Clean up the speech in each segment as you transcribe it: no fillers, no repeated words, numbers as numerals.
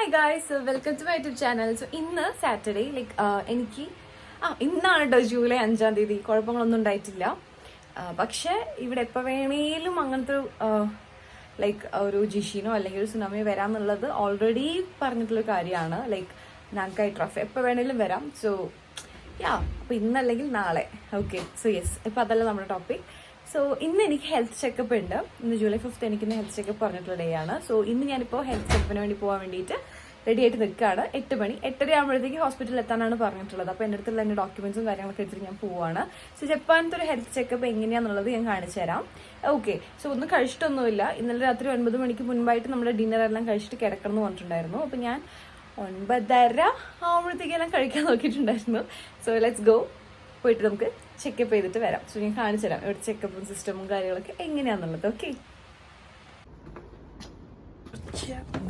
Hi guys, welcome to my YouTube channel. So ഇന്ന് Saturday എനിക്ക് ഇന്നാണ് കേട്ടോ ജൂലൈ 5-ാം തീയതി. കുഴപ്പങ്ങളൊന്നും ഉണ്ടായിട്ടില്ല. പക്ഷെ ഇവിടെ എപ്പോൾ വേണേലും അങ്ങനത്തെ ഒരു ജിഷീനോ അല്ലെങ്കിൽ ഒരു സുനാമിയോ വരാമെന്നുള്ളത് ഓൾറെഡി പറഞ്ഞിട്ടുള്ള കാര്യമാണ്. നാങ്കായ് ട്രഫ് എപ്പോൾ വേണേലും വരാം. സോ അപ്പോൾ ഇന്നല്ലെങ്കിൽ നാളെ. ഓക്കെ, സോ യെസ്, ഇപ്പോൾ അതല്ല നമ്മുടെ ടോപ്പിക്. സോ ഇന്ന് എനിക്ക് ഹെൽത്ത് ചെക്കപ്പ് ഉണ്ട്. ഇന്ന് ജൂലൈ 5 എനിക്ക് ഇന്ന് ഹെൽത്ത് ചെക്കപ്പ് പറഞ്ഞിട്ടുള്ള ഡേ ആണ്. സോ ഇന്ന് ഞാനിപ്പോൾ ഹെൽത്ത് ചെക്കപ്പിന് വേണ്ടി പോകാൻ വേണ്ടിയിട്ട് റെഡി ആയിട്ട് നിൽക്കുകയാണ്. 8 മണി 8:30 ആകുമ്പോഴത്തേക്ക് ഹോസ്പിറ്റലിൽ എത്താനാണ് പറഞ്ഞിട്ടുള്ളത്. അപ്പോൾ എൻ്റെ അടുത്തുള്ള എൻ്റെ ഡോക്യുമെൻറ്റ്സും കാര്യങ്ങളൊക്കെ എടുത്തിട്ട് ഞാൻ പോവുകയാണ്. സോ ജപ്പാനത്തെ ഒരു ഹെൽത്ത് ചെക്കപ്പ് എങ്ങനെയാണെന്നുള്ളത് ഞാൻ കാണിച്ചു തരാം. ഓക്കെ, സോ ഒന്നും കഴിച്ചിട്ടൊന്നുമില്ല. ഇന്നലെ രാത്രി 9 മണിക്ക് മുൻപായിട്ട് നമ്മുടെ ഡിന്നർ എല്ലാം കഴിച്ചിട്ട് കിടക്കണം എന്ന് പറഞ്ഞിട്ടുണ്ടായിരുന്നു. അപ്പോൾ ഞാൻ 9:30 ആകുമ്പോഴത്തേക്കെല്ലാം കഴിക്കാൻ നോക്കിയിട്ടുണ്ടായിരുന്നു. സോ ലെറ്റ്സ് ഗോ, പോയിട്ട് നമുക്ക് ചെക്കപ്പ് ചെയ്തിട്ട് വരാം. സോ ഞാൻ കാണിച്ചു തരാം ഇവിടെ ചെക്കപ്പും സിസ്റ്റമും കാര്യങ്ങളൊക്കെ എങ്ങനെയാണെന്നുള്ളത്. ഓക്കെ,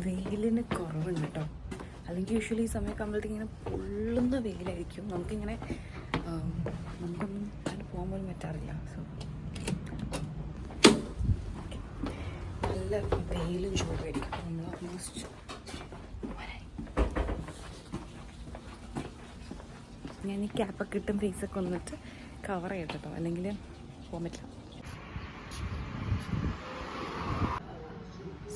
വെയിലിന് കുറവുണ്ട് കേട്ടോ. അല്ലെങ്കിൽ യൂഷ്വലി ഈ സമയമൊക്കെ ആകുമ്പോഴത്തേക്ക് ഇങ്ങനെ പൊള്ളുന്ന വെയിലായിരിക്കും. നമുക്കൊന്നും അങ്ങനെ പോകാൻ പോലും പറ്റാറില്ല. സോ നല്ല വെയിലും ചൂടായിരിക്കും. നമ്മൾ ഓൾമോസ്റ്റ് ഞാൻ ഈ ക്യാപ്പൊക്കെ ഇട്ടും ഫേസൊക്കെ വന്നിട്ട് കവർ ചെയ്യട്ടോ, അല്ലെങ്കിൽ പോകാൻ പറ്റില്ല.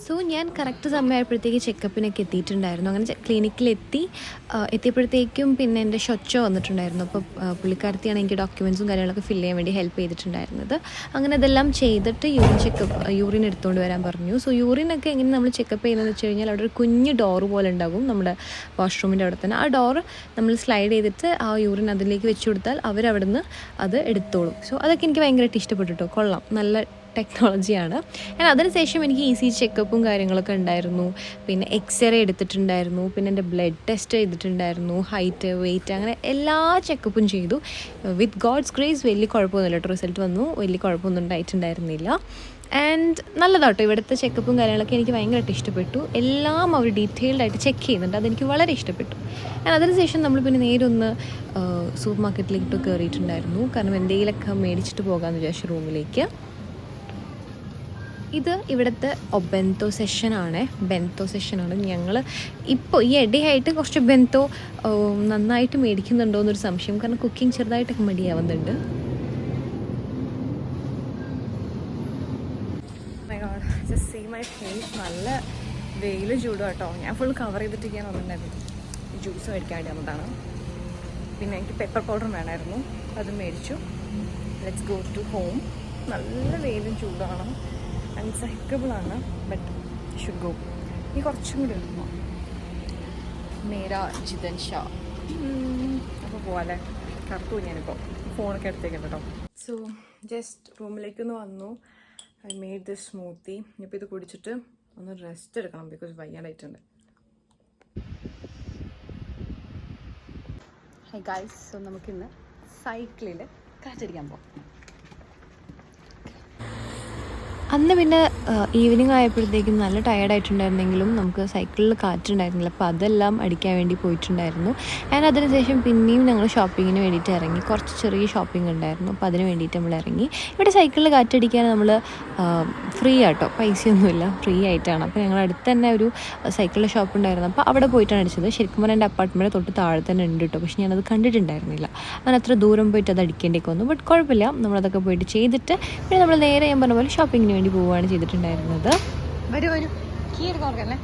സോ ഞാൻ കറക്റ്റ് സമയമായപ്പോഴത്തേക്ക് ചെക്കപ്പിനൊക്കെ എത്തിയിട്ടുണ്ടായിരുന്നു. അങ്ങനെ ക്ലിനിക്കിലെത്തി എത്തിയപ്പോഴത്തേക്കും പിന്നെ എൻ്റെ ഷൊച്ചോ വന്നിട്ടുണ്ടായിരുന്നു. അപ്പോൾ പുള്ളിക്കാരത്തിയാണ് എനിക്ക് ഡോക്യുമെൻറ്റ്സും കാര്യങ്ങളൊക്കെ ഫില്ല് ചെയ്യാൻ വേണ്ടി ഹെൽപ്പ് ചെയ്തിട്ടുണ്ടായിരുന്നത്. അങ്ങനെ അതെല്ലാം ചെയ്തിട്ട് യൂറിൻ എടുത്തുകൊണ്ട് വരാൻ പറഞ്ഞു. സോ യൂറിനൊക്കെ എങ്ങനെ നമ്മൾ ചെക്കപ്പ് ചെയ്യുന്നതെന്ന് വെച്ച് കഴിഞ്ഞാൽ അവിടെ ഒരു കുഞ്ഞ് ഡോറ് പോലെ ഉണ്ടാകും നമ്മുടെ വാഷ്റൂമിൻ്റെ അവിടെ തന്നെ. ആ ഡോറ് നമ്മൾ സ്ലൈഡ് ചെയ്തിട്ട് ആ യൂറിൻ അതിലേക്ക് വെച്ച് കൊടുത്താൽ അവരവിടെ നിന്ന് അത് എടുത്തോളും. സോ അതൊക്കെ എനിക്ക് ഭയങ്കരമായിട്ട് ഇഷ്ടപ്പെട്ടു കേട്ടോ. കൊള്ളാം, നല്ല ടെക്നോളജിയാണ്. അതിനുശേഷം എനിക്ക് ഈസി ചെക്കപ്പും കാര്യങ്ങളൊക്കെ ഉണ്ടായിരുന്നു. പിന്നെ എക്സ്റേ എടുത്തിട്ടുണ്ടായിരുന്നു. പിന്നെ എൻ്റെ ബ്ലഡ് ടെസ്റ്റ് ചെയ്തിട്ടുണ്ടായിരുന്നു. ഹൈറ്റ്, വെയിറ്റ്, അങ്ങനെ എല്ലാ ചെക്കപ്പും ചെയ്തു. വിത്ത് ഗോഡ്സ് ഗ്രേസ് വലിയ കുഴപ്പമൊന്നുമില്ല കേട്ടോ. റിസൾട്ട് വന്നു, വലിയ കുഴപ്പമൊന്നും ഉണ്ടായിട്ടുണ്ടായിരുന്നില്ല. ആൻഡ് നല്ലതാട്ടോ ഇവിടുത്തെ ചെക്കപ്പും കാര്യങ്ങളൊക്കെ എനിക്ക് ഭയങ്കരമായിട്ട് ഇഷ്ടപ്പെട്ടു. എല്ലാം അവർ ഡീറ്റെയിൽഡായിട്ട് ചെക്ക് ചെയ്യുന്നുണ്ട്. അതെനിക്ക് വളരെ ഇഷ്ടപ്പെട്ടു. അതിനുശേഷം നമ്മൾ പിന്നെ നേരെ ഒന്ന് സൂപ്പർ മാർക്കറ്റിലേക്ക് കയറിയിട്ടുണ്ടായിരുന്നു. കാരണം എന്തെങ്കിലുമൊക്കെ മേടിച്ചിട്ട് പോകാമെന്ന് വിചാരിച്ചു റൂമിലേക്ക്. ഇത് ഇവിടുത്തെ ബെൻതോ സെഷനാണ്. ഞങ്ങൾ ഇപ്പോൾ ഈ ഇടയായിട്ട് കുറച്ച് ബെൻതോ നന്നായിട്ട് മേടിക്കുന്നുണ്ടോ എന്നൊരു സംശയം. കാരണം കുക്കിംഗ് ചെറുതായിട്ടൊക്കെ മടിയാവുന്നുണ്ട്. നല്ല വെയിലും ചൂടും കേട്ടോ. ഞാൻ ഫുൾ കവർ ചെയ്തിട്ടിരിക്കാൻ വന്നിട്ടുണ്ടായിരുന്നു. ജ്യൂസ് മേടിക്കാൻ വേണ്ടി വന്നതാണ്. പിന്നെ എനിക്ക് പെപ്പർ പൗഡർ വേണമായിരുന്നു, അത് മേടിച്ചു. Let's go to home. നല്ല വെയിലും ചൂടാണ്, അൺസഹിക്കബിളാണ്. But should go. ഇനി കുറച്ചും കൂടി എടുക്കുമോ മേരാ ജിതൻ ഷാ. അപ്പോൾ പോവാല്ലേ. കറക്റ്റു ഞാനിപ്പോൾ ഫോണൊക്കെ എടുത്തേക്കുണ്ട് കേട്ടോ. സോ ജസ്റ്റ് റൂമിലേക്കൊന്ന് വന്നു. I made this smoothie. ഇപ്പോൾ ഇത് കുടിച്ചിട്ട് ഒന്ന് റെസ്റ്റ് എടുക്കണം, ബിക്കോസ് വയ്യാണ്ടായിട്ടുണ്ട്. ഹൈ ഗൈസ്, സോ നമുക്കിന്ന് സൈക്കിളിൽ കാറ്റടിക്കാൻ പോകാം. അന്ന് പിന്നെ ഈവനിങ് ആയപ്പോഴത്തേക്കും നല്ല ടയേർഡായിട്ടുണ്ടായിരുന്നെങ്കിലും നമുക്ക് സൈക്കിളിൽ കാറ്റുണ്ടായിരുന്നില്ല. അപ്പോൾ അതെല്ലാം അടിക്കാൻ വേണ്ടി പോയിട്ടുണ്ടായിരുന്നു. അതിനുശേഷം പിന്നെയും ഞങ്ങൾ ഷോപ്പിങ്ങിന് വേണ്ടിയിട്ട് ഇറങ്ങി. കുറച്ച് ചെറിയ ഷോപ്പിംഗ് ഉണ്ടായിരുന്നു, അപ്പോൾ അതിന് വേണ്ടിയിട്ട് നമ്മൾ ഇറങ്ങി. ഇവിടെ സൈക്കിളിൽ കാറ്റടിക്കാൻ നമ്മൾ ഫ്രീ ആട്ടോ, പൈസയൊന്നുമില്ല, ഫ്രീ ആയിട്ടാണ്. അപ്പോൾ ഞങ്ങൾ അടുത്ത് തന്നെ ഒരു സൈക്കിളിൻ്റെ ഷോപ്പ് ഉണ്ടായിരുന്നു. അപ്പോൾ അവിടെ പോയിട്ടാണ് അടിച്ചത്. ശരിക്കും പറഞ്ഞാൽ എൻ്റെ അപ്പാർട്ട്മെൻറ്റ് തൊട്ട് താഴെ തന്നെ ഉണ്ട് കേട്ടോ. പക്ഷേ ഞാനത് കണ്ടിട്ടുണ്ടായിരുന്നില്ല. അങ്ങനെ അത്ര ദൂരം പോയിട്ട് അത് അടിക്കേണ്ടേക്ക് വന്നു. ബട്ട് കുഴപ്പമില്ല, നമ്മളതൊക്കെ പോയിട്ട് ചെയ്തിട്ട് പിന്നെ നമ്മൾ നേരെ ഞാൻ പറഞ്ഞ പോലെ ഷോപ്പിങ്ങിന് വേണ്ടി പോവുകയാണ് ചെയ്തിട്ടുണ്ടായിരുന്നത്. വരൂ കീ എടുക്കാർക്കല്ലേ.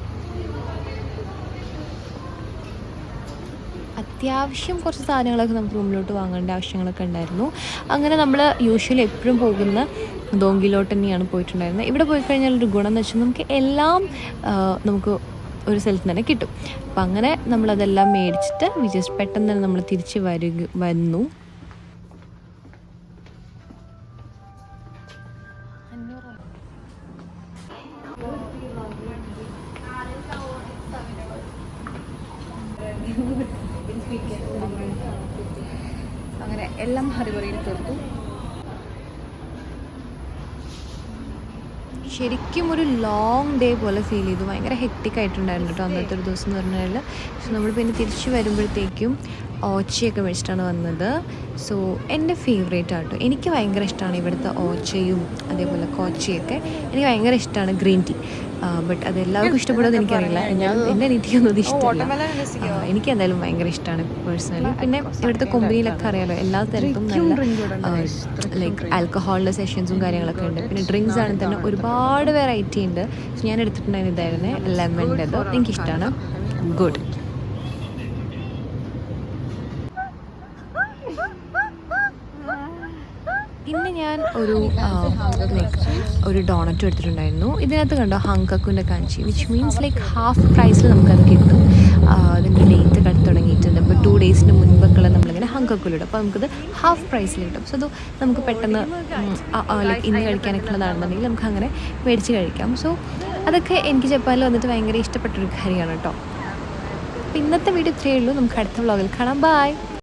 അത്യാവശ്യം കുറച്ച് സാധനങ്ങളൊക്കെ നമുക്ക് റൂമിലോട്ട് വാങ്ങേണ്ട ആവശ്യങ്ങളൊക്കെ ഉണ്ടായിരുന്നു. അങ്ങനെ നമ്മൾ യൂഷ്വലി എപ്പോഴും പോകുന്ന ദോങ്കിലോട്ട് തന്നെയാണ് പോയിട്ടുണ്ടായിരുന്നത്. ഇവിടെ പോയി കഴിഞ്ഞാൽ ഒരു ഗുണം എന്ന് വെച്ചാൽ നമുക്ക് എല്ലാം നമുക്ക് ഒരു സ്ഥലത്ത് തന്നെ കിട്ടും. അപ്പം അങ്ങനെ നമ്മളതെല്ലാം മേടിച്ചിട്ട് ജസ്റ്റ് പെട്ടെന്ന് തന്നെ നമ്മൾ തിരിച്ച് വന്നു. അങ്ങനെ എല്ലാം ഹരിപറിയിൽ തീർത്തു. ശരിക്കും ഒരു ലോങ് ഡേ പോലെ ഫീൽ ചെയ്തു. ഭയങ്കര ഹെക്റ്റിക് ആയിട്ടുണ്ടായിരുന്നു കേട്ടോ അന്നത്തെ ഒരു ദിവസം എന്ന് പറഞ്ഞാൽ. സോ നമ്മൾ പിന്നെ തിരിച്ച് വരുമ്പോഴത്തേക്കും ഓച്ചയൊക്കെ മേടിച്ചിട്ടാണ് വന്നത്. സോ എൻ്റെ ഫേവറേറ്റ് ആട്ടോ. എനിക്ക് ഭയങ്കര ഇഷ്ടമാണ് ഇവിടുത്തെ ഓച്ചയും അതേപോലെ കോച്ചയൊക്കെ. എനിക്ക് ഭയങ്കര ഇഷ്ടമാണ് ഗ്രീൻ ടീ. ബട്ട് അത് എല്ലാവർക്കും ഇഷ്ടപ്പെടുമെന്ന് എനിക്കറിയില്ല. എൻ്റെ അനിയത്തിക്കൊന്നും അത് ഇഷ്ടമല്ല. എനിക്ക് എന്തായാലും ഭയങ്കര ഇഷ്ടമാണ് പേഴ്സണലി. പിന്നെ ഇവിടുത്തെ കൊമ്പനിയിലൊക്കെ അറിയാലോ എല്ലാ തരത്തും നല്ല ലൈക്ക് ആൽക്കഹോളിൻ്റെ സെഷൻസും കാര്യങ്ങളൊക്കെ ഉണ്ട്. പിന്നെ ഡ്രിങ്ക്സ് ആണെങ്കിൽ തന്നെ ഒരുപാട് വെറൈറ്റി ഉണ്ട്. ഞാൻ എടുത്തിട്ടുണ്ടായിരുന്ന ഇതായിരുന്നു ലെമണിൻ്റെത്, എനിക്കിഷ്ടമാണ്. ഗുഡ്. ഇന്ന് ഞാൻ ഒരു ഡോണറ്റ് എടുത്തിട്ടുണ്ടായിരുന്നു. ഇതിനകത്ത് കണ്ടോ ഹങ്കക്കുൻ്റെ കാഞ്ചി, വിച്ച് മീൻസ് ലൈക്ക് ഹാഫ് പ്രൈസിൽ നമുക്കത് കിട്ടും. അതിൻ്റെ ഡേറ്റ് കടത്തി തുടങ്ങിയിട്ടുണ്ട്. ഇപ്പോൾ 2 ഡേയ്സിന് മുൻപൊക്കെ നമ്മളിങ്ങനെ ഹങ്കക്കുലിടും. അപ്പോൾ നമുക്കത് ഹാഫ് പ്രൈസിൽ കിട്ടും. സോ അത് നമുക്ക് പെട്ടെന്ന് ലൈക്ക് ഇന്ന് കഴിക്കാനൊക്കെ ഉള്ളതാണെന്നുണ്ടെങ്കിൽ നമുക്ക് അങ്ങനെ മേടിച്ച് കഴിക്കാം. സോ അതൊക്കെ എനിക്ക് ജപ്പാനിൽ വന്നിട്ട് ഭയങ്കര ഇഷ്ടപ്പെട്ടൊരു കാര്യമാണ് കേട്ടോ. അപ്പോൾ ഇന്നത്തെ വീഡിയോ ഇത്രയേ ഉള്ളൂ. നമുക്ക് അടുത്ത വ്ളോഗിൽ കാണാം. ബൈ.